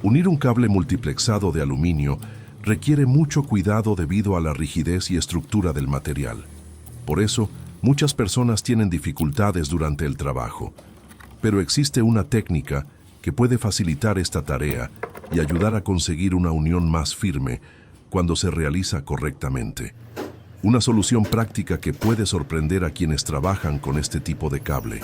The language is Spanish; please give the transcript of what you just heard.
Unir un cable multiplexado de aluminio requiere mucho cuidado debido a la rigidez y estructura del material. Por eso, muchas personas tienen dificultades durante el trabajo. Pero existe una técnica que puede facilitar esta tarea y ayudar a conseguir una unión más firme cuando se realiza correctamente. Una solución práctica que puede sorprender a quienes trabajan con este tipo de cable.